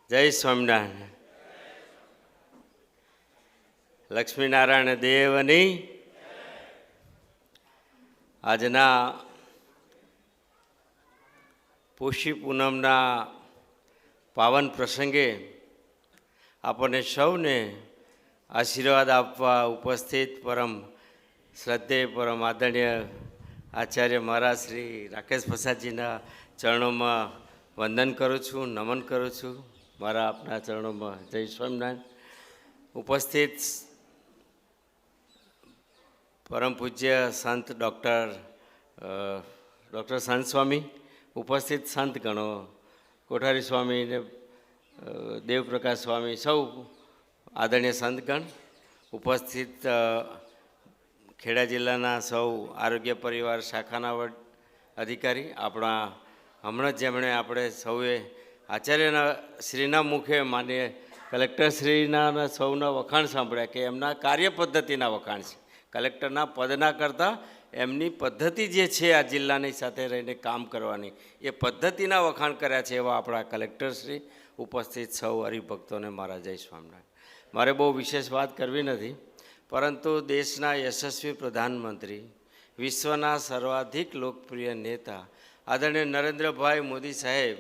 જય સ્વામિનારાયણ. લક્ષ્મીનારાયણ દેવની આજના પુષ્ય પૂનમના પાવન પ્રસંગે આપણને સૌને આશીર્વાદ આપવા ઉપસ્થિત પરમ શ્રદ્ધેય પરમ આદરણીય આચાર્ય મહારાજ શ્રી રાકેશ પ્રસાદજીના ચરણોમાં વંદન કરું છું, નમન કરું છું. મારા આપના ચરણોમાં જય સ્વામિનારાયણ. ઉપસ્થિત પરમ પૂજ્ય સંત ડૉક્ટર સંત સ્વામી, ઉપસ્થિત સંત ગણો, કોઠારી સ્વામી ને દેવપ્રકાશ સ્વામી, સૌ આદરણીય સંતગણ, ઉપસ્થિત ખેડા જિલ્લાના સૌ આરોગ્ય પરિવાર શાખાના વડ અધિકારી, આપણા હમણાં જેમણે આપણે સૌએ આચાર્યના શ્રીના મુખે માનીએ કલેક્ટરશ્રીના સૌના વખાણ સાંભળ્યા કે એમના કાર્ય પદ્ધતિના વખાણ છે. કલેક્ટરના પદના કરતાં એમની પદ્ધતિ જે છે આ જિલ્લાની સાથે રહીને કામ કરવાની, એ પદ્ધતિના વખાણ કર્યા છે. એવા આપણા કલેક્ટરશ્રી, ઉપસ્થિત સૌ હરિભક્તોને મારા જય સ્વામિનારાયણ. મારે બહુ વિશેષ વાત કરવી નથી, પરંતુ દેશના યશસ્વી પ્રધાનમંત્રી, વિશ્વના સર્વાધિક લોકપ્રિય નેતા આદરણીય નરેન્દ્રભાઈ મોદી સાહેબ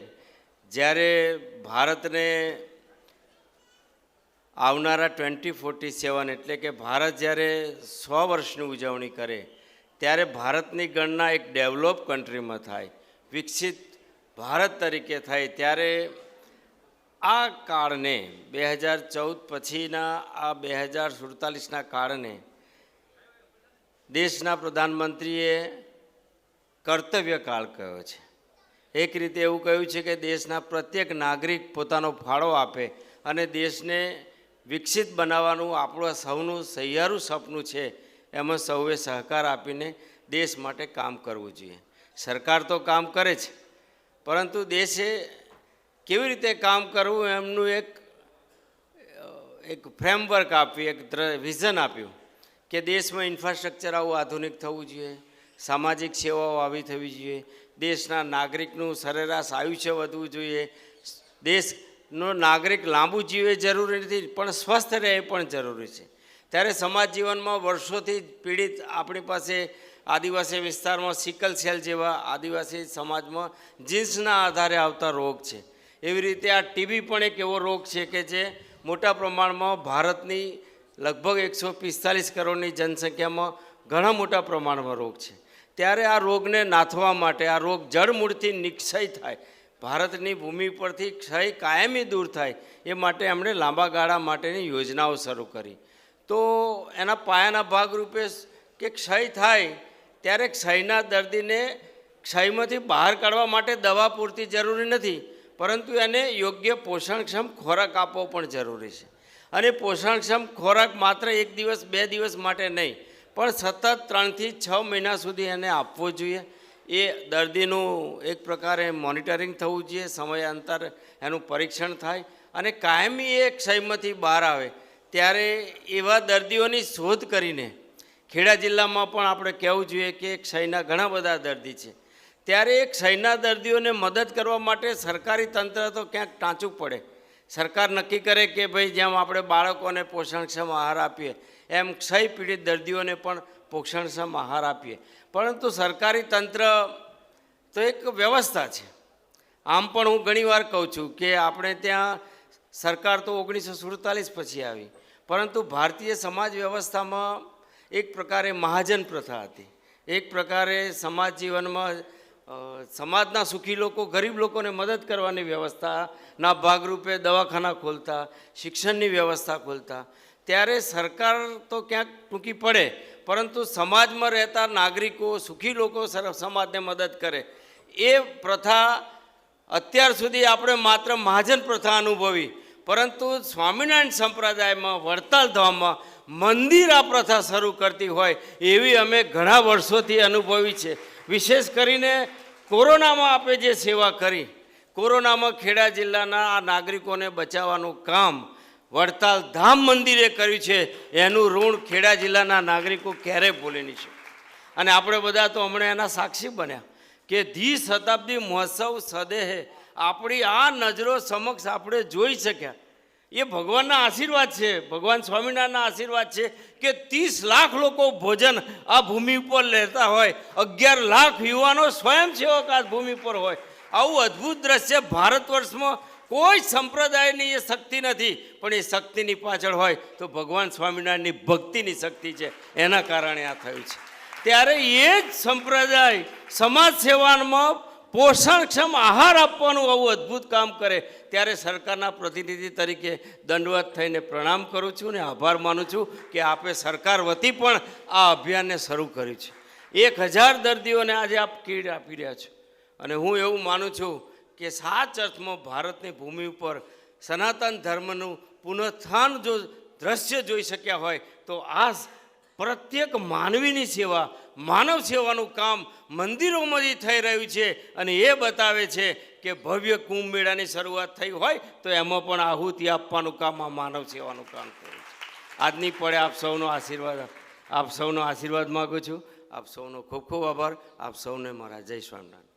જ્યારે ભારતને આવનારા 2047 એટલે કે ભારત જ્યારે 100 વર્ષની ઉજવણી કરે ત્યારે ભારતની ગણના એક ડેવલપ કન્ટ્રીમાં થાય, વિકસિત ભારત તરીકે થાય. ત્યારે આ કાળને 2014 પછીના આ 2047ના કાળને દેશના પ્રધાનમંત્રીએ કર્તવ્ય કાળ કહ્યો છે. એક રીતે એવું કહ્યું છે કે દેશના પ્રત્યેક નાગરિક પોતાનો ફાળો આપે અને દેશને વિકસિત બનાવવાનું આપણું સૌનું સહિયારું સપનું છે. એમાં સૌએ સહકાર આપીને દેશ માટે કામ કરવું જોઈએ. સરકાર તો કામ કરે છે, પરંતુ દેશે કેવી રીતે કામ કરવું એમનું એક ફ્રેમવર્ક આપ્યું, એક વિઝન આપ્યું કે દેશમાં ઇન્ફ્રાસ્ટ્રક્ચર આવું આધુનિક થવું જોઈએ, સામાજિક સેવાઓ આવી થવી જોઈએ, દેશના નાગરિકનું સરેરાશ આયુષ્ય વધવું જોઈએ, દેશનો નાગરિક લાંબુ જીવે જરૂરી નથી પણ સ્વસ્થ રહે એ પણ જરૂરી છે. ત્યારે સમાજ જીવનમાં વર્ષોથી પીડિત આપણી પાસે આદિવાસી વિસ્તારમાં સિકલ સેલ જેવા આદિવાસી સમાજમાં જીન્સના આધારે આવતા રોગ છે. એવી રીતે આ ટીબી પણ એક એવો રોગ છે કે જે મોટા પ્રમાણમાં ભારતની લગભગ 145 કરોડની જનસંખ્યામાં ઘણા મોટા પ્રમાણમાં રોગ છે. ત્યારે આ રોગને નાથવા માટે, આ રોગ જડમૂળથી નિક્ષય થાય, ભારતની ભૂમિ પરથી ક્ષય કાયમી દૂર થાય, એ માટે એમણે લાંબા ગાળા માટેની યોજનાઓ શરૂ કરી. તો એના પાયાના ભાગરૂપે કે ક્ષય થાય ત્યારે ક્ષયના દર્દીને ક્ષયમાંથી બહાર કાઢવા માટે દવા પૂરતી જરૂરી નથી, પરંતુ એને યોગ્ય પોષણક્ષમ ખોરાક આપવો પણ જરૂરી છે. અને પોષણક્ષમ ખોરાક માત્ર 1 દિવસ 2 દિવસ માટે નહીં, પણ સતત 3 થી 6 મહિના સુધી એને આપવો જોઈએ. એ દર્દીનું એક પ્રકારે મોનિટરિંગ થવું જોઈએ, સમયાંતર એનું પરીક્ષણ થાય અને કાયમી એ ક્ષયમાંથી બહાર આવે. ત્યારે એવા દર્દીઓની શોધ કરીને ખેડા જિલ્લામાં પણ આપણે કહેવું જોઈએ કે ક્ષયના ઘણા બધા દર્દી છે. ત્યારે એ ક્ષયના દર્દીઓને મદદ કરવા માટે સરકારી તંત્ર તો ક્યાંક ટાંચું પડે. સરકાર નક્કી કરે કે ભાઈ જેમ આપણે બાળકોને પોષણક્ષમ આહાર આપીએ એમ ક્ષય પીડિત દર્દીઓને પણ પોષણક્ષમ આહાર આપીએ. પરંતુ સરકારી તંત્ર તો એક વ્યવસ્થા છે. આમ પણ હું ઘણીવાર કહું છું કે આપણે ત્યાં સરકાર તો 1947 પછી આવી, પરંતુ ભારતીય સમાજ વ્યવસ્થામાં એક પ્રકારે મહાજન પ્રથા હતી. એક પ્રકારે સમાજ જીવનમાં સમાજના સુખી લોકો, ગરીબ લોકોને મદદ કરવાની વ્યવસ્થાના ભાગરૂપે દવાખાના ખોલતા, શિક્ષણની વ્યવસ્થા ખોલતા. ત્યારે સરકાર તો ક્યાંક ટૂંકી પડે, પરંતુ સમાજમાં રહેતા નાગરિકો, સુખી લોકો સમાજને મદદ કરે. એ પ્રથા અત્યાર સુધી આપણે માત્ર મહાજન પ્રથા અનુભવી, પરંતુ સ્વામિનારાયણ સંપ્રદાયમાં વડતાલ ધામમાં મંદિર આ પ્રથા શરૂ કરતી હોય એવી અમે ઘણા વર્ષોથી અનુભવી છે. વિશેષ કરીને કોરોનામાં આપણે જે સેવા કરી, કોરોનામાં ખેડા જિલ્લાના આ નાગરિકોને બચાવવાનું કામ વડતાલ ધામ મંદિરે કર્યું છે, એનું ઋણ ખેડા જિલ્લાના નાગરિકો ક્યારેય ભૂલી નહીં શકે. અને આપણે બધા તો હમણાં એના સાક્ષી બન્યા કે ધી શતાબ્દી મહોત્સવ સદેહે આપણી આ નજરો સમક્ષ આપણે જોઈ શક્યા એ ભગવાનના આશીર્વાદ છે, ભગવાન સ્વામિનારાયણના આશીર્વાદ છે કે 30 લાખ લોકો ભોજન આ ભૂમિ ઉપર લેતા હોય, 11 લાખ યુવાનો સ્વયંસેવક આ ભૂમિ પર હોય. આવું અદ્ભુત દ્રશ્ય ભારત વર્ષમાં કોઈ સંપ્રદાયની એ શક્તિ નથી, પણ એ શક્તિની પાછળ હોય તો ભગવાન સ્વામિનારાયણની ભક્તિની શક્તિ છે, એના કારણે આ થયું છે. ત્યારે એ જ સંપ્રદાય સમાજ સેવામાં પોષણક્ષમ આહાર આપવાનું આવું અદ્ભુત કામ કરે ત્યારે સરકારના પ્રતિનિધિ તરીકે દંડવત થઈને પ્રણામ કરું છું ને આભાર માનું છું કે આપે સરકાર વતી પણ આ અભિયાનને શરૂ કર્યું છે. 1000 દર્દીઓને આજે આપ કીટ આપી રહ્યા છો અને હું એવું માનું છું કે સાચ અર્થમાં ભારતની ભૂમિ ઉપર સનાતન ધર્મનું પુનઃસ્થાન જો દ્રશ્ય જોઈ શક્યા હોય તો આ પ્રત્યેક માનવીની સેવા, માનવ સેવાનું કામ મંદિરોમાંથી થઈ રહ્યું છે અને એ બતાવે છે કે ભવ્ય કુંભ મેળાની શરૂઆત થઈ હોય તો એમાં પણ આહુતિ આપવાનું કામ આ માનવ સેવાનું કામ કર્યું છે. આજની પડે આપ સૌનો આશીર્વાદ માગું છું. આપ સૌનો ખૂબ ખૂબ આભાર. આપ સૌને મારા જય સ્વામિનારાયણ.